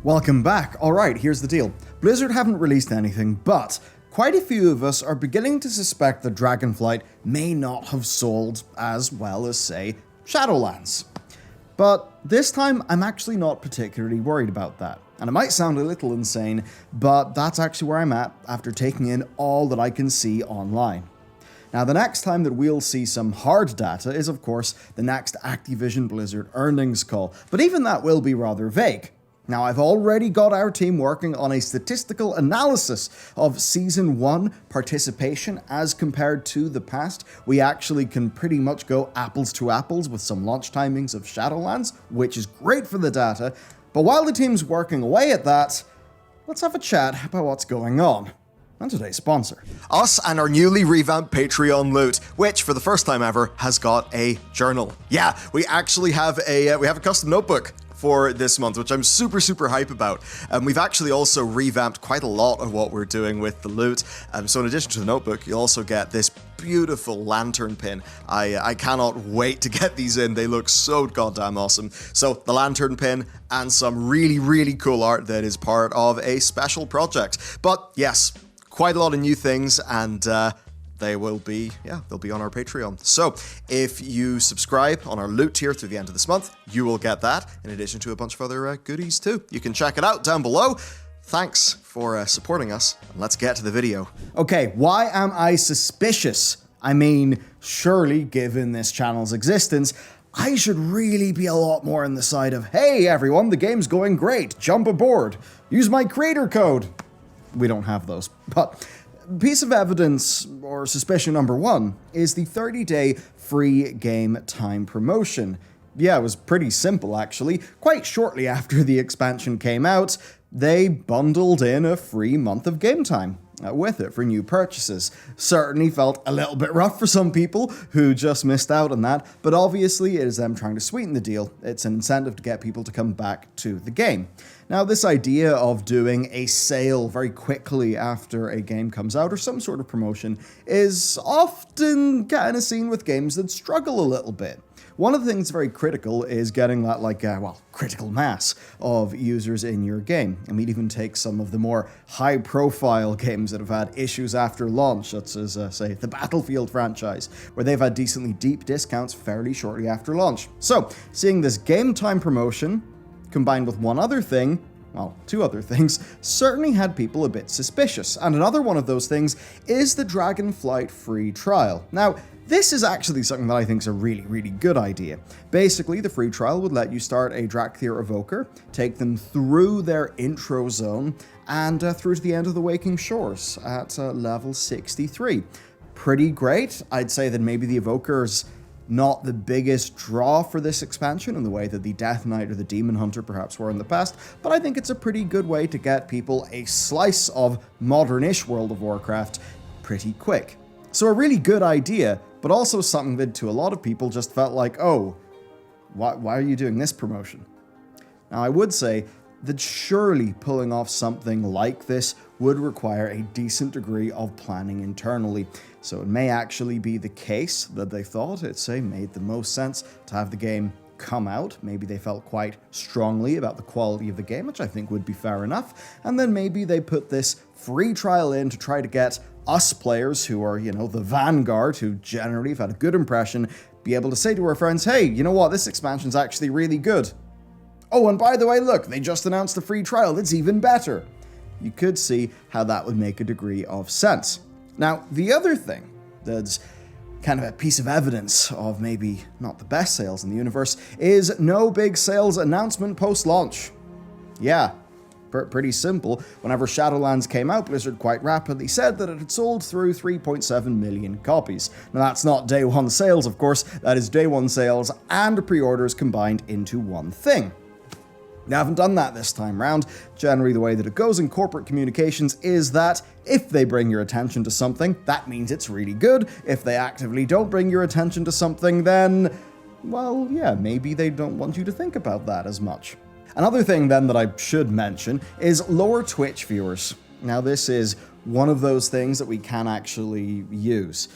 Welcome back. Alright, here's the deal. Blizzard haven't released anything, but quite a few of us are beginning to suspect that Dragonflight may not have sold as well as, say, Shadowlands. But this time, I'm actually not particularly worried about that. And it might sound a little insane, but that's actually where I'm at after taking in all that I can see online. Now, the next time that we'll see some hard data is, of course, the next Activision Blizzard earnings call, but even that will be rather vague. Now, I've already got our team working on a statistical analysis of Season 1 participation as compared to the past. We actually can pretty much go apples to apples with some launch timings of Shadowlands, which is great for the data. But while the team's working away at that, let's have a chat about what's going on. And today's sponsor. Us and our newly revamped Patreon loot, which for the first time ever has got a journal. Yeah, we actually have a custom notebook for this month, which I'm super hype about. We've actually also revamped quite a lot of what we're doing with the loot. So in addition to the notebook, you'll also get this beautiful lantern pin. I cannot wait to get these in. They look so goddamn awesome. So the lantern pin and some really cool art that is part of a special project. But yes, quite a lot of new things, and they'll be on our Patreon. So if you subscribe on our loot tier through the end of this month, you will get that, in addition to a bunch of other goodies too. You can check it out down below. Thanks for supporting us, and let's get to the video. Okay, why am I suspicious? I mean, surely given this channel's existence, I should really be a lot more on the side of, hey everyone, the game's going great, jump aboard, use my creator code. We don't have those, but piece of evidence, or suspicion number one, is the 30-day free game time promotion. Yeah, it was pretty simple actually. Quite shortly after the expansion came out, they bundled in a free month of game time with it for new purchases. Certainly felt a little bit rough for some people who just missed out on that, but obviously it is them trying to sweeten the deal. It's an incentive to get people to come back to the game. Now, this idea of doing a sale very quickly after a game comes out or some sort of promotion is often kind of seen with games that struggle a little bit. One of the things very critical is getting that, critical mass of users in your game. I mean, even take some of the more high-profile games that have had issues after launch, such as, say, the Battlefield franchise, where they've had decently deep discounts fairly shortly after launch. So, seeing this game time promotion, combined with one other thing, well, two other things, certainly had people a bit suspicious. And another one of those things is the Dragonflight free trial. Now, this is actually something that I think is a really good idea. Basically, the free trial would let you start a Drakthir Evoker, take them through their intro zone, and through to the end of the Waking Shores at level 63. Pretty great. I'd say that maybe the Evoker's not the biggest draw for this expansion in the way that the Death Knight or the Demon Hunter perhaps were in the past, but I think it's a pretty good way to get people a slice of modern-ish World of Warcraft pretty quick. So a really good idea, but also something that to a lot of people just felt like, oh, why are you doing this promotion? Now, I would say that surely pulling off something like this would require a decent degree of planning internally. So it may actually be the case that they thought it, made the most sense to have the game come out. Maybe they felt quite strongly about the quality of the game, which I think would be fair enough. And then maybe they put this free trial in to try to get us players who are, the vanguard, who generally have had a good impression, be able to say to our friends, hey, you know what, this expansion's actually really good. Oh, and by the way, look, they just announced the free trial, it's even better. You could see how that would make a degree of sense. Now, the other thing that's kind of a piece of evidence of maybe not the best sales in the universe is no big sales announcement post-launch. Yeah, pretty simple. Whenever Shadowlands came out, Blizzard quite rapidly said that it had sold through 3.7 million copies. Now, that's not day one sales, of course. That is day one sales and pre-orders combined into one thing. They haven't done that this time round. Generally, the way that it goes in corporate communications is that if they bring your attention to something, that means it's really good. If they actively don't bring your attention to something, then, well, yeah, maybe they don't want you to think about that as much. Another thing then that I should mention is lower Twitch viewers. Now, this is one of those things that we can actually use.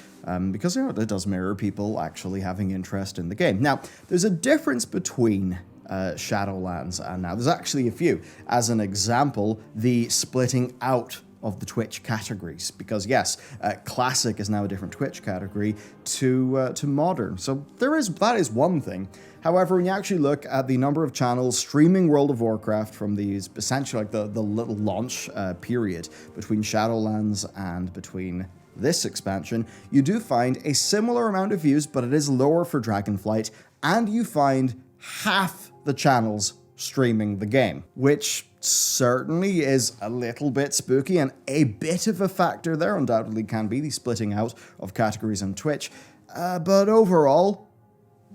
Because it does mirror people actually having interest in the game. Now, there's a difference between Shadowlands, and now there's actually a few. As an example, the splitting out of the Twitch categories, because yes, classic is now a different Twitch category to modern. So that is one thing. However, when you actually look at the number of channels streaming World of Warcraft from these essentially like the little launch period between Shadowlands and between this expansion, you do find a similar amount of views, but it is lower for Dragonflight, and you find half the channels streaming the game, which certainly is a little bit spooky, and a bit of a factor there undoubtedly can be the splitting out of categories on Twitch. But overall,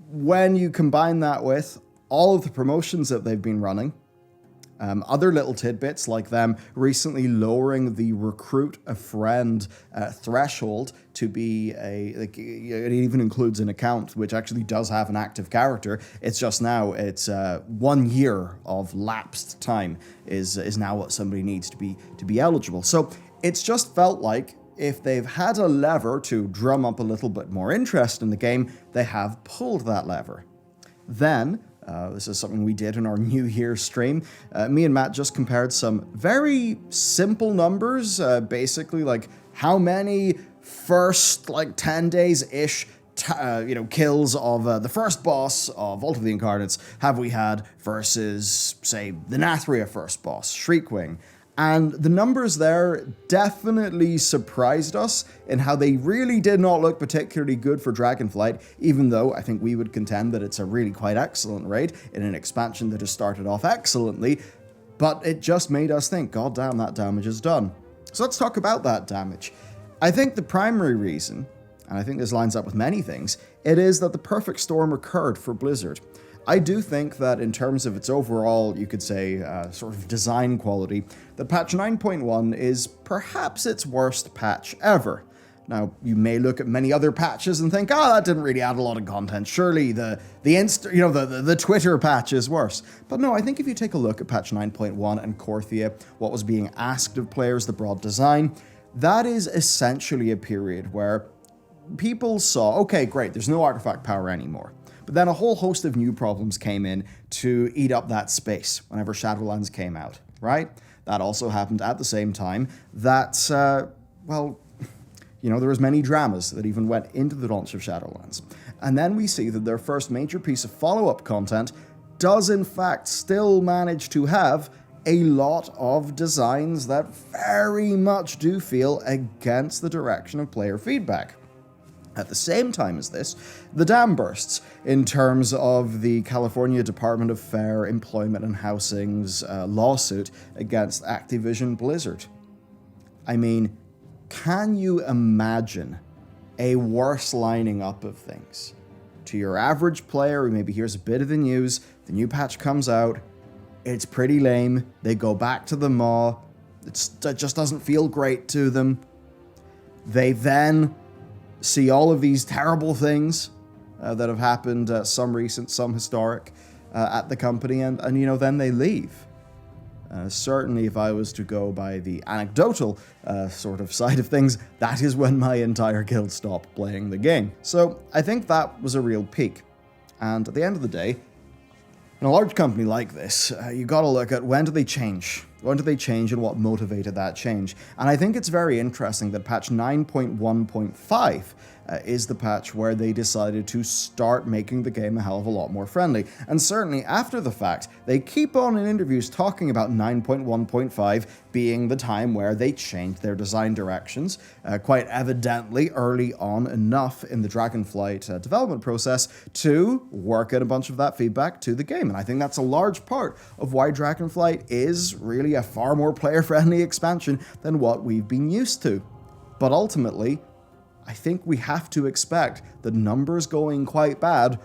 when you combine that with all of the promotions that they've been running, other little tidbits like them recently lowering the recruit a friend threshold to be it even includes an account which actually does have an active character. It's just now it's 1 year of lapsed time is now what somebody needs to be eligible. So it's just felt like if they've had a lever to drum up a little bit more interest in the game, they have pulled that lever. Then this is something we did in our New Year stream. Me and Matt just compared some very simple numbers, basically like how many first 10 days-ish kills of the first boss of Vault of the Incarnates have we had versus, say, the Nathria first boss, Shriekwing. And the numbers there definitely surprised us in how they really did not look particularly good for Dragonflight, even though I think we would contend that it's a really quite excellent raid in an expansion that has started off excellently, but it just made us think, God damn, that damage is done. So let's talk about that damage. I think the primary reason, and I think this lines up with many things, it is that the perfect storm occurred for Blizzard. I do think that in terms of its overall, you could say, sort of design quality, that patch 9.1 is perhaps its worst patch ever. Now, you may look at many other patches and think, that didn't really add a lot of content. Surely the Twitter patch is worse. But no, I think if you take a look at patch 9.1 and Korthia, what was being asked of players, the broad design, that is essentially a period where people saw, okay, great, there's no artifact power anymore. But then a whole host of new problems came in to eat up that space whenever Shadowlands came out, right? That also happened at the same time that, there was many dramas that even went into the launch of Shadowlands. And then we see that their first major piece of follow-up content does in fact still manage to have a lot of designs that very much do feel against the direction of player feedback. At the same time as this, the dam bursts in terms of the California Department of Fair, Employment and Housing's lawsuit against Activision Blizzard. I mean, can you imagine a worse lining up of things? To your average player who maybe hears a bit of the news, the new patch comes out, it's pretty lame, they go back to the maw, it just doesn't feel great to them. They then see all of these terrible things that have happened, some recent, some historic, at the company, and then they leave. Certainly, if I was to go by the anecdotal sort of side of things, that is when my entire guild stopped playing the game. So I think that was a real peak. And at the end of the day, in a large company like this, you got to look at when do they change? When did they change and what motivated that change? And I think it's very interesting that patch 9.1.5 is the patch where they decided to start making the game a hell of a lot more friendly. And certainly after the fact, they keep on in interviews talking about 9.1.5 being the time where they changed their design directions, quite evidently early on enough in the Dragonflight development process to work in a bunch of that feedback to the game. And I think that's a large part of why Dragonflight is really a far more player-friendly expansion than what we've been used to. But ultimately, I think we have to expect the numbers going quite bad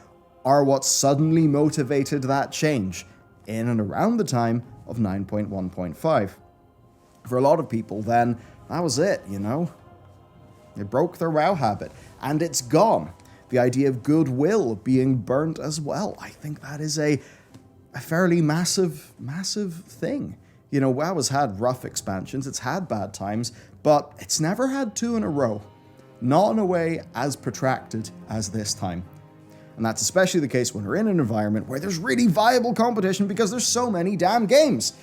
are what suddenly motivated that change in and around the time of 9.1.5. For a lot of people then, that was it, They broke their WoW habit, and it's gone. The idea of goodwill being burnt as well, I think that is a fairly massive thing. WoW has had rough expansions, it's had bad times, but it's never had two in a row. Not in a way as protracted as this time. And that's especially the case when we're in an environment where there's really viable competition because there's so many damn games.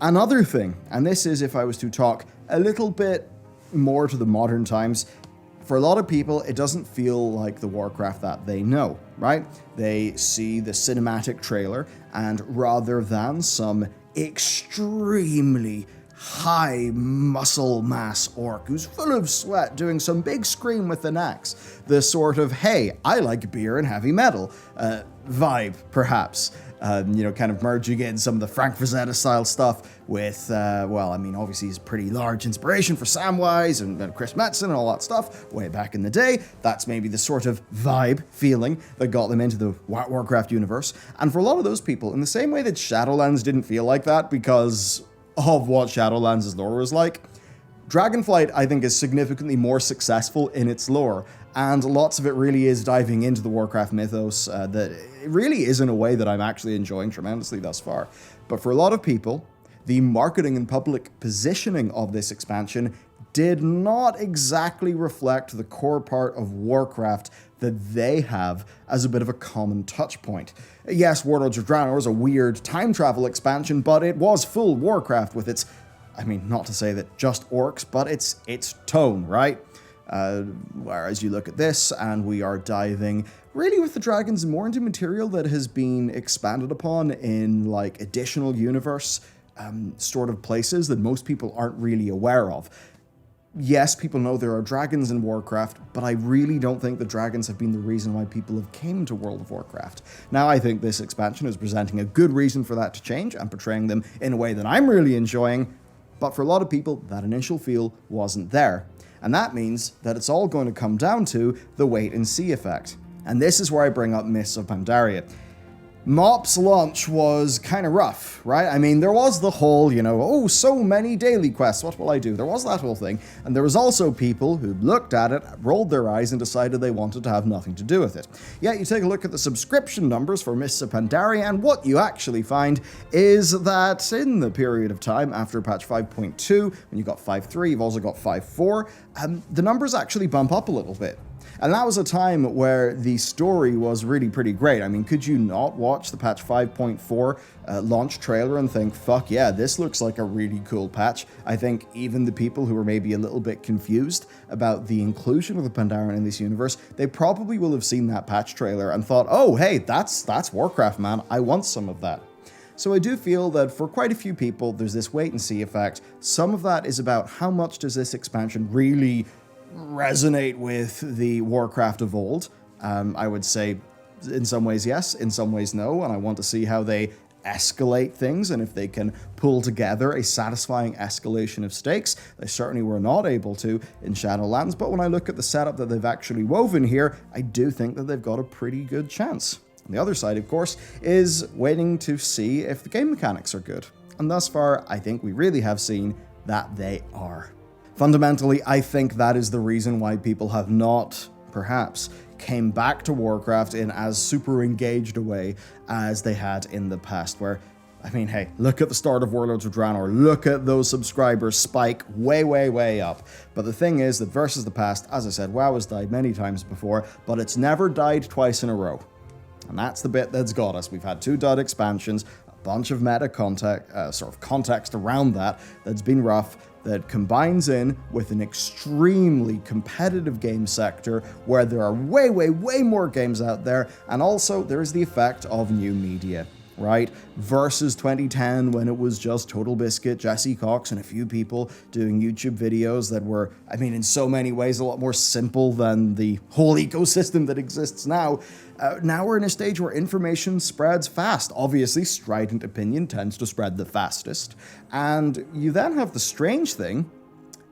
Another thing, and this is if I was to talk a little bit more to the modern times, for a lot of people, it doesn't feel like the Warcraft that they know, right? They see the cinematic trailer, and rather than some extremely high muscle mass orc who's full of sweat doing some big scream with an axe, the sort of, hey, I like beer and heavy metal vibe, perhaps. Kind of merging in some of the Frank Frazetta style stuff with, obviously he's pretty large inspiration for Samwise and Chris Metzen and all that stuff way back in the day. That's maybe the sort of vibe, feeling that got them into the Warcraft universe. And for a lot of those people, in the same way that Shadowlands didn't feel like that because of what Shadowlands' lore was like, Dragonflight, I think, is significantly more successful in its lore, and lots of it really is diving into the Warcraft mythos that it really is in a way that I'm actually enjoying tremendously thus far. But for a lot of people, the marketing and public positioning of this expansion did not exactly reflect the core part of Warcraft that they have as a bit of a common touch point. Yes, Warlords of Draenor was a weird time travel expansion, but it was full Warcraft with its, not to say that just orcs, but its tone, right? Whereas you look at this, and we are diving really with the dragons more into material that has been expanded upon in like additional universe sort of places that most people aren't really aware of. Yes, people know there are dragons in Warcraft, but I really don't think the dragons have been the reason why people have came to World of Warcraft. Now, I think this expansion is presenting a good reason for that to change and portraying them in a way that I'm really enjoying, but for a lot of people, that initial feel wasn't there. And that means that it's all going to come down to the wait and see effect. And this is where I bring up Mists of Pandaria. MoP's launch was kind of rough, right? There was the whole, so many daily quests, what will I do? There was that whole thing. And there was also people who looked at it, rolled their eyes, and decided they wanted to have nothing to do with it. Yet you take a look at the subscription numbers for Mists of Pandaria, and what you actually find is that in the period of time after patch 5.2, when you got 5.3, you've also got 5.4, the numbers actually bump up a little bit. And that was a time where the story was really pretty great. Could you not watch the patch 5.4 launch trailer and think, fuck yeah, this looks like a really cool patch? I think even the people who were maybe a little bit confused about the inclusion of the Pandaren in this universe, they probably will have seen that patch trailer and thought, oh, hey, that's Warcraft, man. I want some of that. So I do feel that for quite a few people, there's this wait and see effect. Some of that is about how much does this expansion really resonate with the Warcraft of old. I would say in some ways yes, in some ways no, and I want to see how they escalate things and if they can pull together a satisfying escalation of stakes. They certainly were not able to in Shadowlands, but when I look at the setup that they've actually woven here, I do think that they've got a pretty good chance. On the other side, of course, is waiting to see if the game mechanics are good. And thus far, I think we really have seen that they are. Fundamentally, I think that is the reason why people have not, perhaps, came back to Warcraft in as super engaged a way as they had in the past, where, hey, look at the start of Warlords of Draenor, look at those subscribers spike way, way, way up. But the thing is that versus the past, as I said, WoW has died many times before, but it's never died twice in a row. And that's the bit that's got us. We've had 2 dud expansions, a bunch of meta context around that's been rough, that combines in with an extremely competitive game sector where there are way, way, way more games out there, and also there is the effect of new media, right? Versus 2010 when it was just Total Biscuit, Jesse Cox, and a few people doing YouTube videos that were, in so many ways a lot more simple than the whole ecosystem that exists now. Now we're in a stage where information spreads fast. Obviously, strident opinion tends to spread the fastest. And you then have the strange thing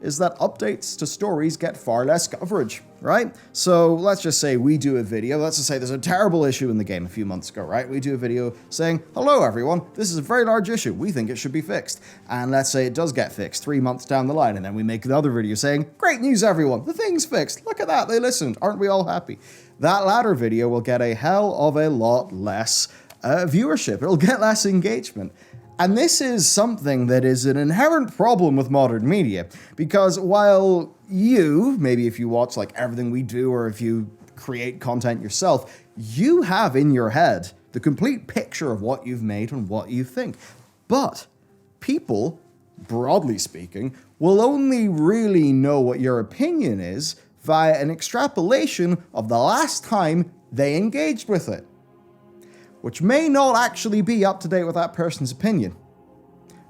is that updates to stories get far less coverage, right? So let's just say we do a video, let's just say there's a terrible issue in the game a few months ago, right? We do a video saying, hello everyone, this is a very large issue, we think it should be fixed. And let's say it does get fixed 3 months down the line, and then we make another video saying, great news everyone, the thing's fixed, look at that, they listened, aren't we all happy? That latter video will get a hell of a lot less viewership, it'll get less engagement. And this is something that is an inherent problem with modern media, because while you, maybe if you watch like everything we do, or if you create content yourself, You have in your head the complete picture of what you've made and what you think. But people, broadly speaking, will only really know what your opinion is via an extrapolation of the last time they engaged with it, which may not actually be up to date with that person's opinion.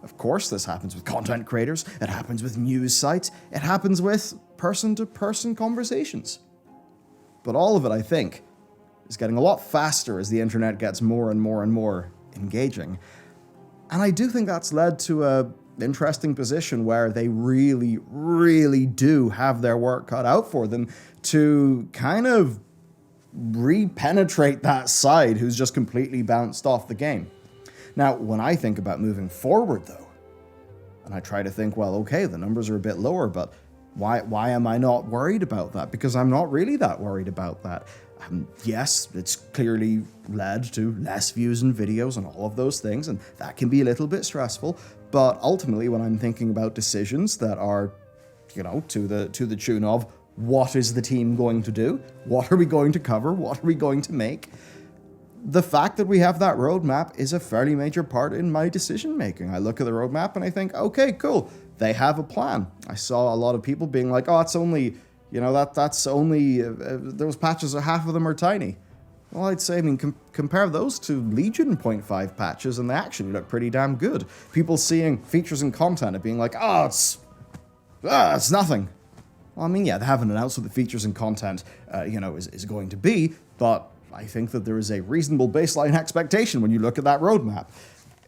Of course, this happens with content creators, it happens with news sites, it happens with person-to-person conversations. But all of it, I think, is getting a lot faster as the internet gets more and more and more engaging. And I do think that's led to an interesting position where they really, really do have their work cut out for them to kind of re-penetrate that side who's just completely bounced off the game. Now, when I think about moving forward, though, and I try to think, well, okay, the numbers are a bit lower, but why am I not worried about that? Because I'm not really that worried about that. Yes, it's clearly led to less views in videos and all of those things, and that can be a little bit stressful, but ultimately when I'm thinking about decisions that are, to the tune of, what is the team going to do? What are we going to cover? What are we going to make? The fact that we have that roadmap is a fairly major part in my decision making. I look at the roadmap and I think, okay, cool. They have a plan. I saw a lot of people being like, oh, it's only, that's only, those patches, half of them are tiny. Well, I'd say, compare those to Legion 0.5 patches and they actually look pretty damn good. People seeing features and content and being like, it's nothing. Well, they haven't announced what the features and content, is going to be, but I think that there is a reasonable baseline expectation when you look at that roadmap.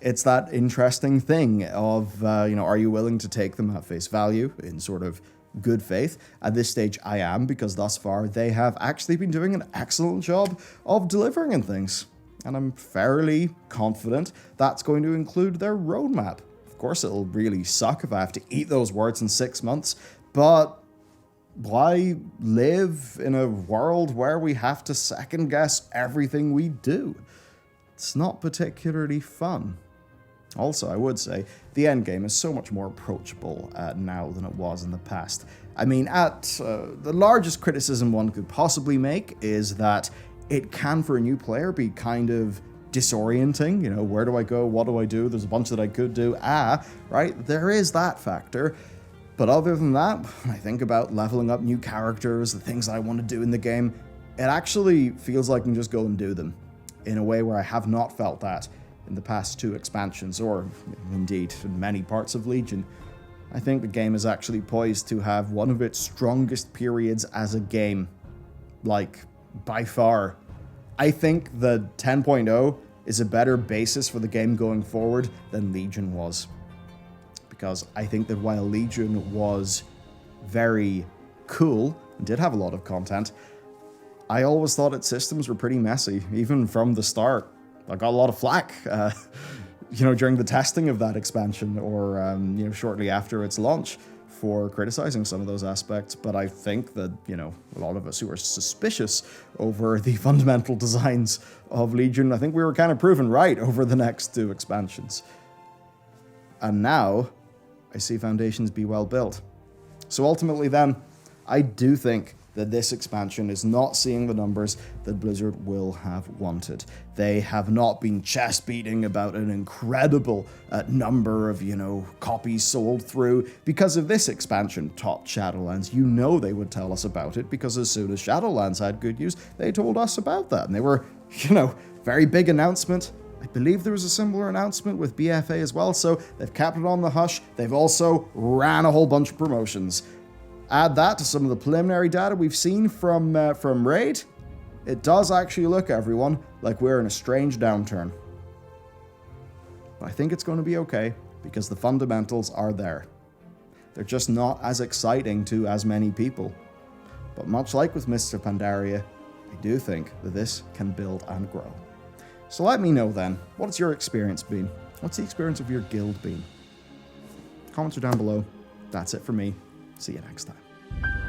It's that interesting thing of, are you willing to take them at face value in sort of good faith? At this stage, I am, because thus far they have actually been doing an excellent job of delivering in things. And I'm fairly confident that's going to include their roadmap. Of course, it'll really suck if I have to eat those words in 6 months, but why live in a world where we have to second guess everything we do? It's not particularly fun. Also, I would say the endgame is so much more approachable now than it was in the past. The largest criticism one could possibly make is that it can, for a new player, be kind of disorienting. Where do I go? What do I do? There's a bunch that I could do. Right? There is that factor. But other than that, when I think about leveling up new characters, the things that I want to do in the game, it actually feels like I can just go and do them in a way where I have not felt that in the past 2 expansions, or indeed in many parts of Legion. I think the game is actually poised to have one of its strongest periods as a game, by far. I think the 10.0 is a better basis for the game going forward than Legion was. Because I think that while Legion was very cool and did have a lot of content, I always thought its systems were pretty messy, even from the start. I got a lot of flack, during the testing of that expansion, or shortly after its launch, for criticizing some of those aspects. But I think that a lot of us who are suspicious over the fundamental designs of Legion, I think we were kind of proven right over the next 2 expansions. And now I see foundations be well built. So ultimately then, I do think that this expansion is not seeing the numbers that Blizzard will have wanted. They have not been chest beating about an incredible number of, copies sold through. Because of this expansion topped Shadowlands, they would tell us about it, because as soon as Shadowlands had good news, they told us about that. And they were, very big announcement. I believe there was a similar announcement with BFA as well, so they've kept it on the hush. They've also ran a whole bunch of promotions. Add that to some of the preliminary data we've seen from Raid, it does actually look, everyone, like we're in a strange downturn. But I think it's going to be okay, because the fundamentals are there. They're just not as exciting to as many people. But much like with Mr. Pandaria, I do think that this can build and grow. So let me know then, what's your experience been? What's the experience of your guild been? Comments are down below. That's it for me. See you next time.